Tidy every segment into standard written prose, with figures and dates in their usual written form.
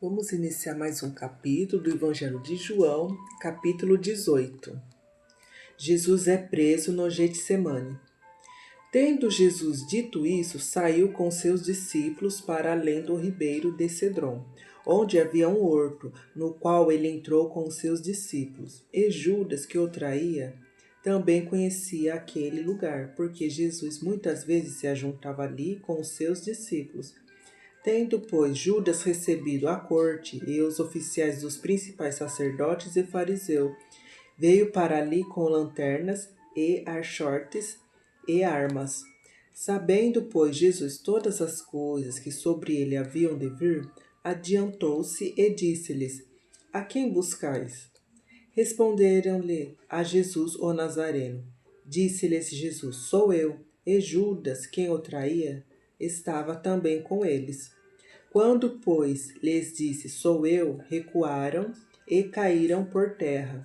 Vamos iniciar mais um capítulo do Evangelho de João, capítulo 18. Jesus é preso no Getsemane. Tendo Jesus dito isso, saiu com seus discípulos para além do ribeiro de Cedron, onde havia um horto, no qual ele entrou com os seus discípulos. E Judas, que o traía, também conhecia aquele lugar, porque Jesus muitas vezes se ajuntava ali com os seus discípulos. Tendo, pois, Judas recebido a corte e os oficiais dos principais sacerdotes e fariseus, veio para ali com lanternas e archotes e armas. Sabendo, pois, Jesus todas as coisas que sobre ele haviam de vir, adiantou-se e disse-lhes: A quem buscais? Responderam-lhe a Jesus o Nazareno. Disse-lhes Jesus: Sou eu. E Judas, quem o traía, estava também com eles. Quando, pois, lhes disse, sou eu, recuaram e caíram por terra.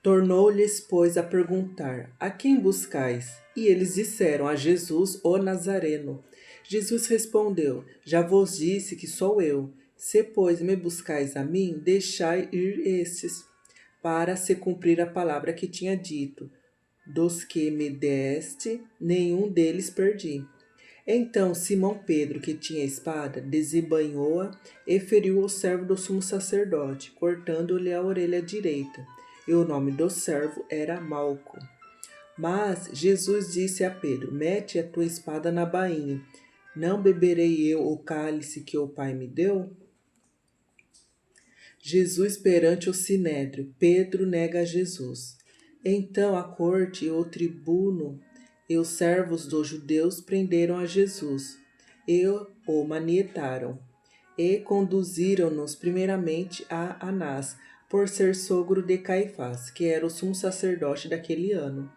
Tornou-lhes, pois, a perguntar, a quem buscais? E eles disseram, a Jesus, o Nazareno. Jesus respondeu, já vos disse que sou eu. Se, pois, me buscais a mim, deixai ir estes, para se cumprir a palavra que tinha dito. Dos que me deste, nenhum deles perdi. Então Simão Pedro, que tinha espada, desembainhou-a e feriu o servo do sumo sacerdote, cortando-lhe a orelha direita. E o nome do servo era Malco. Mas Jesus disse a Pedro, mete a tua espada na bainha. Não beberei eu o cálice que o Pai me deu? Jesus perante o sinédrio. Pedro nega a Jesus. Então a corte e o tribuno e os servos dos judeus prenderam a Jesus e o manietaram e conduziram-nos primeiramente a Anás, por ser sogro de Caifás, que era o sumo sacerdote daquele ano.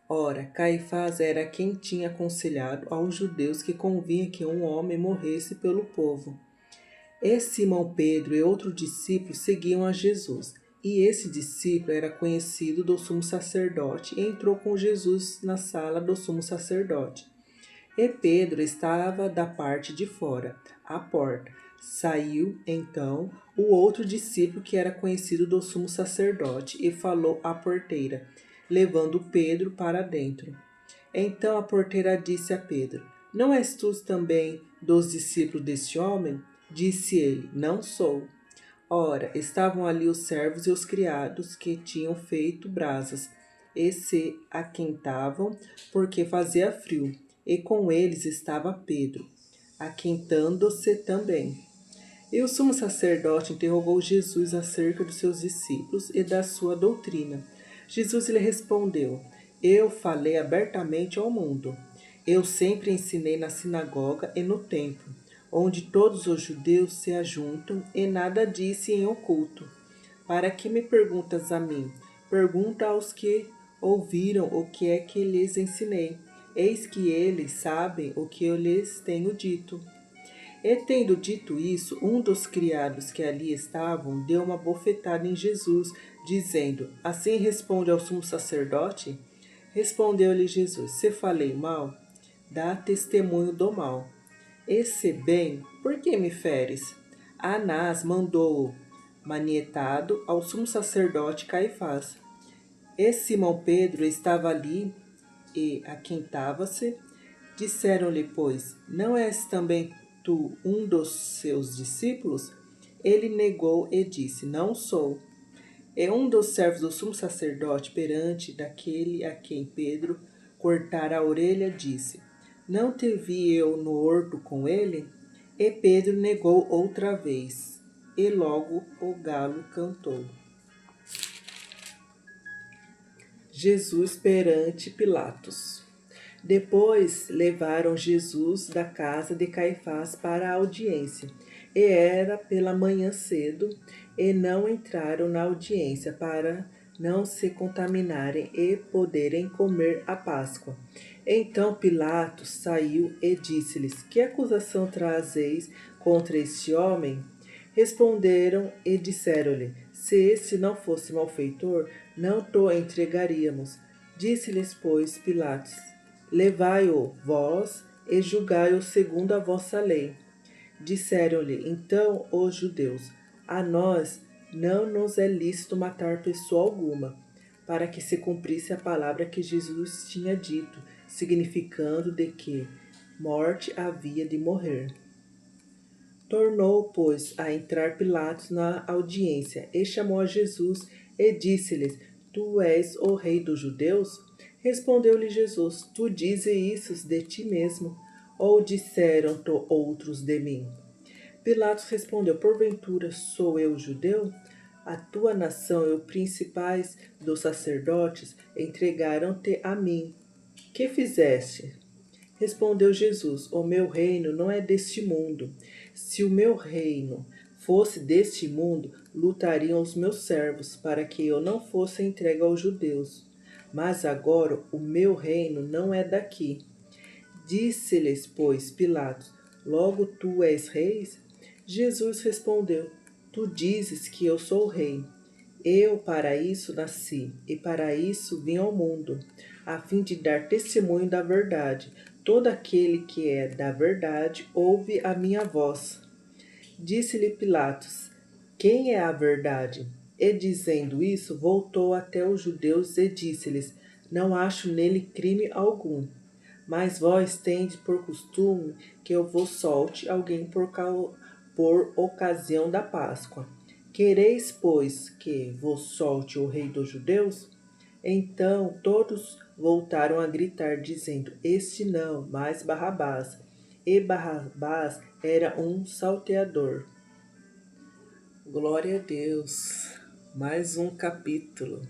Ora, Caifás era quem tinha aconselhado aos judeus que convinha que um homem morresse pelo povo. E Simão Pedro e outro discípulo seguiam a Jesus. E esse discípulo era conhecido do sumo sacerdote e entrou com Jesus na sala do sumo sacerdote. E Pedro estava da parte de fora, à porta. Saiu, então, o outro discípulo que era conhecido do sumo sacerdote e falou à porteira, levando Pedro para dentro. Então a porteira disse a Pedro, não és tu também dos discípulos deste homem? Disse ele, não sou. Ora, estavam ali os servos e os criados que tinham feito brasas e se aquentavam porque fazia frio, e com eles estava Pedro, aquentando-se também. E o sumo sacerdote interrogou Jesus acerca dos seus discípulos e da sua doutrina. Jesus lhe respondeu, eu falei abertamente ao mundo. Eu sempre ensinei na sinagoga e no templo, onde todos os judeus se ajuntam, e nada disse em oculto. Para que me perguntas a mim? Pergunta aos que ouviram o que é que lhes ensinei. Eis que eles sabem o que eu lhes tenho dito. E tendo dito isso, um dos criados que ali estavam deu uma bofetada em Jesus, dizendo, assim responde ao sumo sacerdote? Respondeu-lhe Jesus, se falei mal, dá testemunho do mal. E se bem, por que me feres? Anás mandou-o manietado ao sumo sacerdote Caifás. E Simão Pedro estava ali e aquentava-se. Disseram-lhe, pois, não és também tu um dos seus discípulos? Ele negou e disse, não sou. E um dos servos do sumo sacerdote, perante daquele a quem Pedro cortara a orelha, disse, não te vi eu no horto com ele? E Pedro negou outra vez, e logo o galo cantou. Jesus perante Pilatos. Depois levaram Jesus da casa de Caifás para a audiência, e era pela manhã cedo, e não entraram na audiência para não se contaminarem e poderem comer a Páscoa. Então Pilatos saiu e disse-lhes, que acusação trazeis contra este homem? Responderam e disseram-lhe, se este não fosse malfeitor, não te entregaríamos. Disse-lhes, pois, Pilatos, levai-o vós e julgai-o segundo a vossa lei. Disseram-lhe então os judeus: a nós não nos é lícito matar pessoa alguma, para que se cumprisse a palavra que Jesus tinha dito, significando de que morte havia de morrer. Tornou, pois, a entrar Pilatos na audiência, e chamou a Jesus, e disse-lhes: Tu és o rei dos judeus? Respondeu-lhe Jesus: Tu dizes isso de ti mesmo, ou disseram-te outros de mim? Pilatos respondeu: Porventura sou eu judeu? A tua nação e os principais dos sacerdotes entregaram-te a mim. Que fizeste? Respondeu Jesus: O meu reino não é deste mundo. Se o meu reino fosse deste mundo, lutariam os meus servos para que eu não fosse entregue aos judeus. Mas agora o meu reino não é daqui. Disse-lhes, pois, Pilatos: Logo tu és rei? Jesus respondeu: Tu dizes que eu sou rei. Eu para isso nasci, e para isso vim ao mundo, a fim de dar testemunho da verdade. Todo aquele que é da verdade ouve a minha voz. Disse-lhe Pilatos: Quem é a verdade? E dizendo isso, voltou até os judeus e disse-lhes: Não acho nele crime algum. Mas vós tendes por costume que eu vos solte alguém por ocasião da Páscoa. Quereis, pois, que vos solte o rei dos judeus? Então todos voltaram a gritar, dizendo: Este não, mas Barrabás. E Barrabás era um salteador. Glória a Deus! Mais um capítulo.